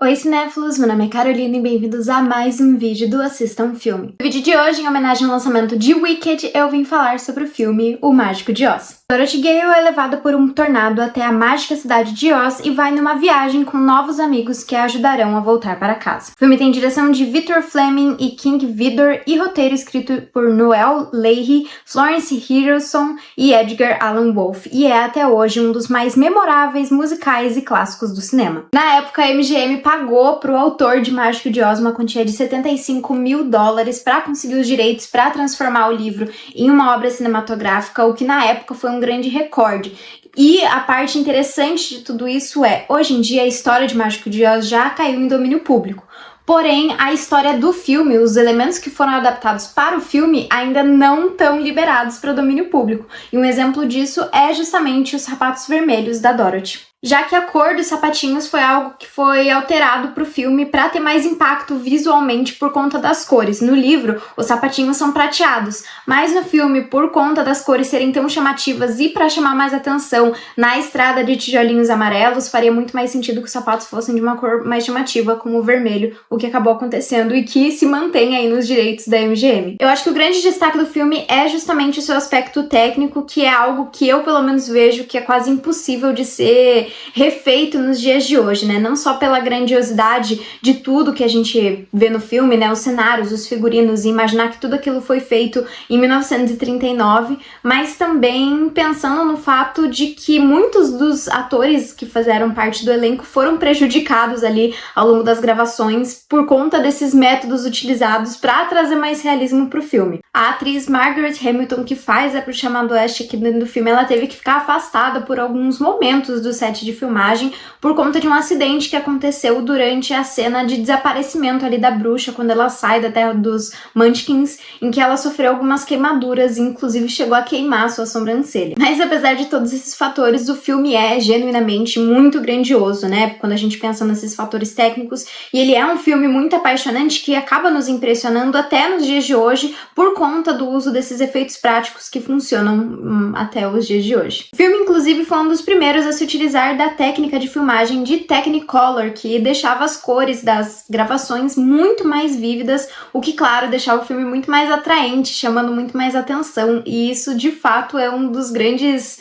Oi cinéfilos, meu nome é Carolina e bem-vindos a mais um vídeo do Assista um Filme. No vídeo de hoje, em homenagem ao lançamento de Wicked, eu vim falar sobre o filme O Mágico de Oz. Dorothy Gale é levada por um tornado até a mágica cidade de Oz e vai numa viagem com novos amigos que a ajudarão a voltar para casa. O filme tem direção de Victor Fleming e King Vidor e roteiro escrito por Noel Leahy, Florence Harrison e Edgar Allan Wolfe, e é até hoje um dos mais memoráveis musicais e clássicos do cinema. Na época, a MGM pagou pro autor de Mágico de Oz uma quantia de $75 mil para conseguir os direitos para transformar o livro em uma obra cinematográfica, o que na época foi um grande recorde. E a parte interessante de tudo isso é, hoje em dia a história de Mágico de Oz já caiu em domínio público. Porém, a história do filme, os elementos que foram adaptados para o filme ainda não estão liberados para o domínio público. E um exemplo disso é justamente os sapatos vermelhos da Dorothy. Já que a cor dos sapatinhos foi algo que foi alterado para o filme para ter mais impacto visualmente por conta das cores. No livro, os sapatinhos são prateados, mas no filme, por conta das cores serem tão chamativas e para chamar mais atenção na estrada de tijolinhos amarelos, faria muito mais sentido que os sapatos fossem de uma cor mais chamativa, como o vermelho, o que acabou acontecendo e que se mantém aí nos direitos da MGM. Eu acho que o grande destaque do filme é justamente o seu aspecto técnico, que é algo que eu pelo menos vejo que é quase impossível de ser refeito nos dias de hoje, né? Não só pela grandiosidade de tudo que a gente vê no filme, né? Os cenários, os figurinos, e imaginar que tudo aquilo foi feito em 1939, mas também pensando no fato de que muitos dos atores que fizeram parte do elenco foram prejudicados ali ao longo das gravações por conta desses métodos utilizados para trazer mais realismo pro filme. A atriz Margaret Hamilton, que faz a Pro Chamado Oeste aqui dentro do filme, ela teve que ficar afastada por alguns momentos do set de filmagem por conta de um acidente que aconteceu durante a cena de desaparecimento ali da bruxa, quando ela sai da terra dos Munchkins, em que ela sofreu algumas queimaduras e inclusive chegou a queimar sua sobrancelha. Mas apesar de todos esses fatores, o filme é genuinamente muito grandioso, né? Quando a gente pensa nesses fatores técnicos, e ele é um filme muito apaixonante que acaba nos impressionando até nos dias de hoje por conta do uso desses efeitos práticos que funcionam até os dias de hoje. O filme, inclusive, foi um dos primeiros a se utilizar da técnica de filmagem de Technicolor, que deixava as cores das gravações muito mais vívidas, o que, claro, deixava o filme muito mais atraente, chamando muito mais atenção, e isso, de fato, é um dos grandes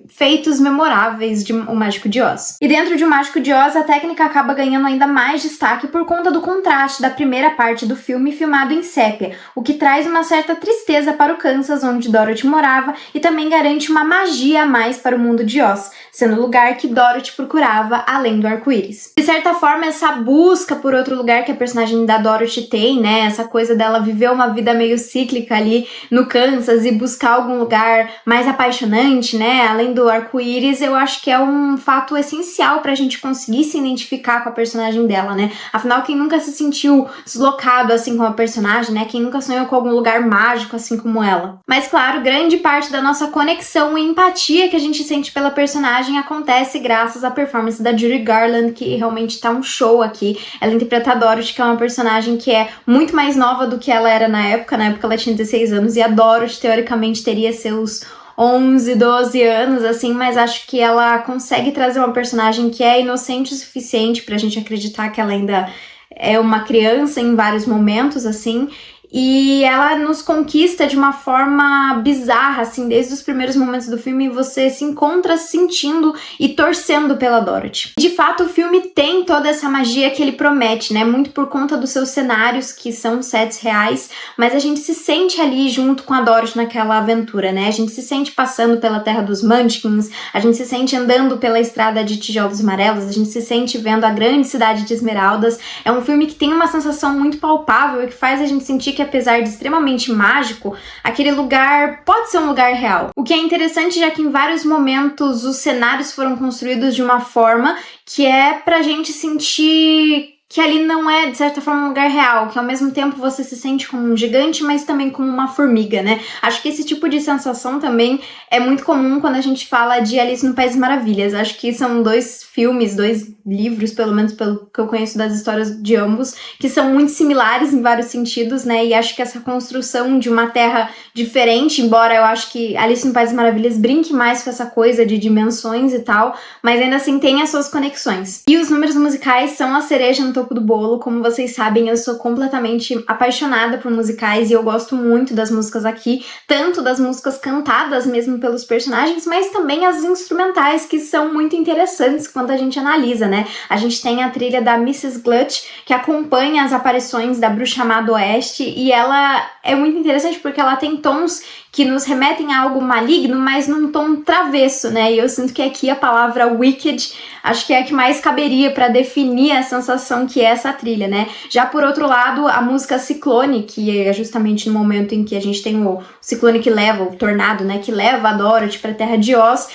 feitos memoráveis de O Mágico de Oz. E dentro de O Mágico de Oz, a técnica acaba ganhando ainda mais destaque por conta do contraste da primeira parte do filme filmado em sépia, o que traz uma certa tristeza para o Kansas, onde Dorothy morava, e também garante uma magia a mais para o mundo de Oz, sendo o lugar que Dorothy procurava além do arco-íris. De certa forma, essa busca por outro lugar que a personagem da Dorothy tem, né, essa coisa dela viver uma vida meio cíclica ali no Kansas e buscar algum lugar mais apaixonante, né, além do arco-íris, eu acho que é um fato essencial pra gente conseguir se identificar com a personagem dela, né? Afinal, quem nunca se sentiu deslocado assim como a personagem, né? Quem nunca sonhou com algum lugar mágico assim como ela? Mas claro, grande parte da nossa conexão e empatia que a gente sente pela personagem acontece graças à performance da Judy Garland, que realmente tá um show aqui. Ela interpreta a Dorothy, que é uma personagem que é muito mais nova do que ela era na época ela tinha 16 anos, e a Dorothy, teoricamente, teria seus 11, 12 anos, assim, mas acho que ela consegue trazer uma personagem que é inocente o suficiente pra gente acreditar que ela ainda é uma criança em vários momentos, assim, e ela nos conquista de uma forma bizarra, assim, desde os primeiros momentos do filme você se encontra sentindo e torcendo pela Dorothy. De fato, o filme tem toda essa magia que ele promete, né, muito por conta dos seus cenários, que são sets reais, mas a gente se sente ali junto com a Dorothy naquela aventura, né, a gente se sente passando pela terra dos Munchkins, a gente se sente andando pela estrada de tijolos amarelos, a gente se sente vendo a grande cidade de Esmeraldas. É um filme que tem uma sensação muito palpável e que faz a gente sentir que, apesar de extremamente mágico, aquele lugar pode ser um lugar real. O que é interessante, já que em vários momentos os cenários foram construídos de uma forma que é pra gente sentir que ali não é, de certa forma, um lugar real, que ao mesmo tempo você se sente como um gigante, mas também como uma formiga, né? Acho que esse tipo de sensação também é muito comum quando a gente fala de Alice no País das Maravilhas. Acho que são 2 filmes, 2 livros, pelo menos pelo que eu conheço das histórias de ambos, que são muito similares em vários sentidos, né? E acho que essa construção de uma terra diferente, embora eu acho que Alice no País das Maravilhas brinque mais com essa coisa de dimensões e tal, mas ainda assim tem as suas conexões. E os números musicais são a cereja no topo do bolo. Como vocês sabem, eu sou completamente apaixonada por musicais e eu gosto muito das músicas aqui, tanto das músicas cantadas mesmo pelos personagens, mas também as instrumentais, que são muito interessantes quando a gente analisa, né? A gente tem a trilha da Mrs. Glutch, que acompanha as aparições da Bruxa Má do Oeste, e ela é muito interessante porque ela tem tons que nos remetem a algo maligno, mas num tom travesso, né? E eu sinto que aqui a palavra wicked acho que é a que mais caberia para definir a sensação que é essa trilha, né? Já por outro lado, a música Ciclone, que é justamente no momento em que a gente tem o ciclone que leva, o tornado, né? Que leva a Dorothy para a Terra de Oz,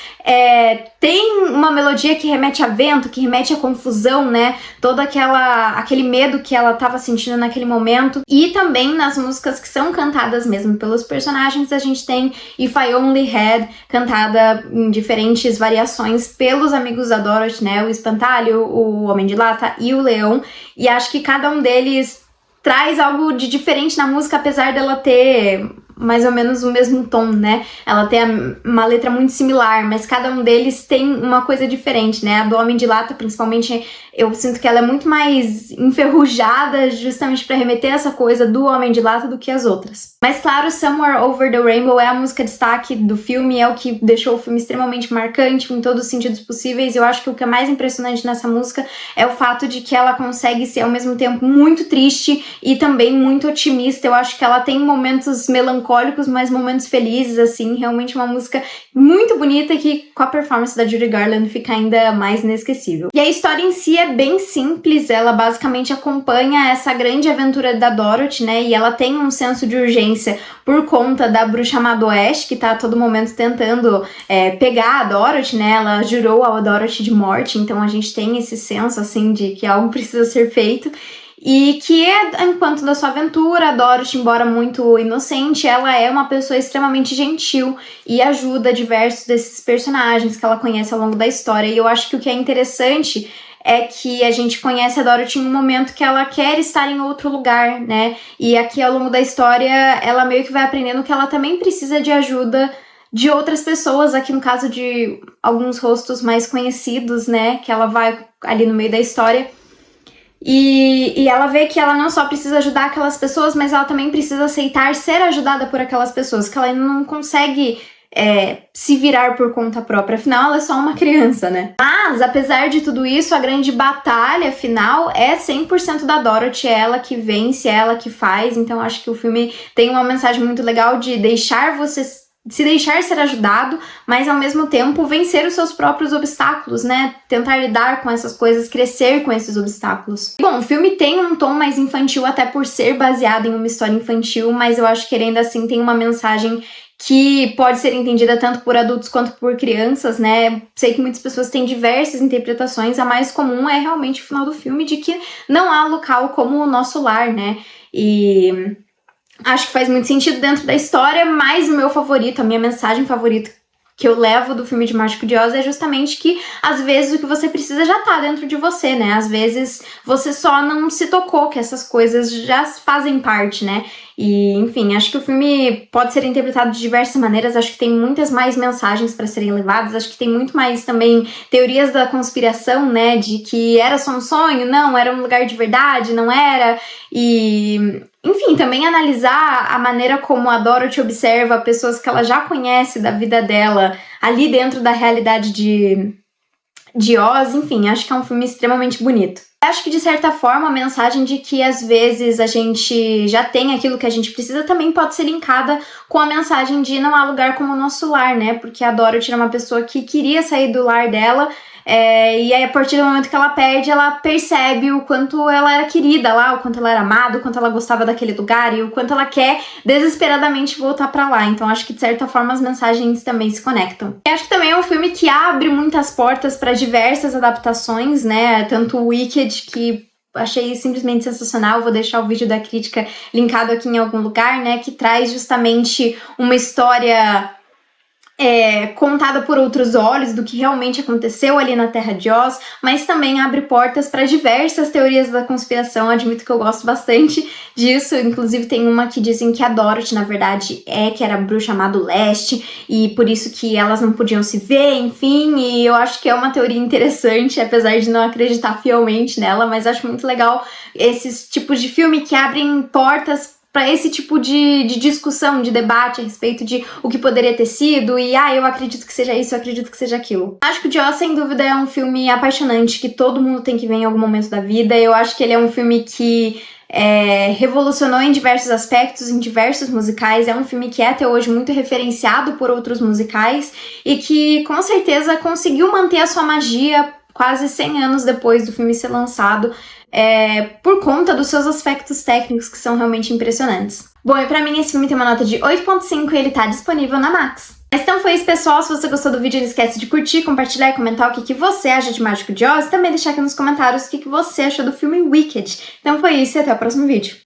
tem uma melodia que remete a vento, que remete a confusão, né? Todo aquele medo que ela estava sentindo naquele momento. E também nas músicas que são cantadas mesmo pelos personagens, a gente tem If I Only Had, cantada em diferentes variações pelos amigos da Dorothy, né? O Espantalho, o Homem de Lata e o Leão. E acho que cada um deles traz algo de diferente na música, apesar dela ter mais ou menos o mesmo tom, né? Ela tem uma letra muito similar, mas cada um deles tem uma coisa diferente, né? A do Homem de Lata, principalmente, eu sinto que ela é muito mais enferrujada, justamente para remeter essa coisa do Homem de Lata do que as outras. Mas claro, Somewhere Over the Rainbow é a música destaque do filme, é o que deixou o filme extremamente marcante em todos os sentidos possíveis. Eu acho que o que é mais impressionante nessa música é o fato de que ela consegue ser ao mesmo tempo muito triste e também muito otimista. Eu acho que ela tem momentos melancólicos, mas momentos felizes, assim, realmente uma música muito bonita que com a performance da Judy Garland fica ainda mais inesquecível. E a história em si é bem simples, ela basicamente acompanha essa grande aventura da Dorothy, né, e ela tem um senso de urgência por conta da Bruxa Má do Oeste, que tá a todo momento tentando pegar a Dorothy, né, ela jurou a Dorothy de morte, então a gente tem esse senso, assim, de que algo precisa ser feito. E que enquanto da sua aventura, a Dorothy, embora muito inocente, ela é uma pessoa extremamente gentil e ajuda diversos desses personagens que ela conhece ao longo da história. E eu acho que o que é interessante é que a gente conhece a Dorothy em um momento que ela quer estar em outro lugar, né? E aqui ao longo da história, ela meio que vai aprendendo que ela também precisa de ajuda de outras pessoas, aqui no caso de alguns rostos mais conhecidos, né? Que ela vai ali no meio da história. E ela vê que ela não só precisa ajudar aquelas pessoas, mas ela também precisa aceitar ser ajudada por aquelas pessoas, que ela ainda não consegue se virar por conta própria, afinal ela é só uma criança, né? Mas, apesar de tudo isso, a grande batalha final é 100% da Dorothy, é ela que vence, é ela que faz, então acho que o filme tem uma mensagem muito legal de deixar você se deixar ser ajudado, mas ao mesmo tempo vencer os seus próprios obstáculos, né? Tentar lidar com essas coisas, crescer com esses obstáculos. Bom, o filme tem um tom mais infantil, até por ser baseado em uma história infantil, mas eu acho que ele ainda assim tem uma mensagem que pode ser entendida tanto por adultos quanto por crianças, né? Sei que muitas pessoas têm diversas interpretações, a mais comum é realmente o final do filme, de que não há local como o nosso lar, né? E acho que faz muito sentido dentro da história, mas o meu favorito, a minha mensagem favorita que eu levo do filme de Mágico de Oz é justamente que, às vezes, o que você precisa já tá dentro de você, né? Às vezes, você só não se tocou que essas coisas já fazem parte, né? E, enfim, acho que o filme pode ser interpretado de diversas maneiras, acho que tem muitas mais mensagens para serem levadas, acho que tem muito mais também teorias da conspiração, né? De que era só um sonho, não, era um lugar de verdade, não era, e enfim, também analisar a maneira como a Dorothy observa pessoas que ela já conhece da vida dela ali dentro da realidade de Oz, enfim, acho que é um filme extremamente bonito. Acho que, de certa forma, a mensagem de que, às vezes, a gente já tem aquilo que a gente precisa também pode ser linkada com a mensagem de não há lugar como o nosso lar, né? Porque a Dorothy era uma pessoa que queria sair do lar dela, e aí, a partir do momento que ela perde, ela percebe o quanto ela era querida lá, o quanto ela era amada, o quanto ela gostava daquele lugar e o quanto ela quer desesperadamente voltar pra lá. Então, acho que, de certa forma, as mensagens também se conectam. E acho que também é um filme que abre muitas portas para diversas adaptações, né? Tanto o Wicked, que achei simplesmente sensacional. Vou deixar o vídeo da crítica linkado aqui em algum lugar, né, que traz justamente uma história contada por outros olhos do que realmente aconteceu ali na Terra de Oz, mas também abre portas para diversas teorias da conspiração. Admito que eu gosto bastante disso, inclusive tem uma que dizem que a Dorothy, na verdade, que era a bruxa má do leste, e por isso que elas não podiam se ver, enfim, e eu acho que é uma teoria interessante, apesar de não acreditar fielmente nela, mas acho muito legal esses tipos de filme que abrem portas para esse tipo de discussão, de debate a respeito de o que poderia ter sido e eu acredito que seja isso, eu acredito que seja aquilo. Mágico de Oz, sem dúvida, é um filme apaixonante que todo mundo tem que ver em algum momento da vida. Eu acho que ele é um filme que revolucionou em diversos aspectos, em diversos musicais. É um filme que é até hoje muito referenciado por outros musicais e que com certeza conseguiu manter a sua magia quase 100 anos depois do filme ser lançado, por conta dos seus aspectos técnicos que são realmente impressionantes. Bom, e pra mim esse filme tem uma nota de 8.5 e ele tá disponível na Max. Mas então foi isso, pessoal. Se você gostou do vídeo, não esquece de curtir, compartilhar e comentar o que você acha de Mágico de Oz e também deixar aqui nos comentários o que você achou do filme Wicked. Então foi isso e até o próximo vídeo.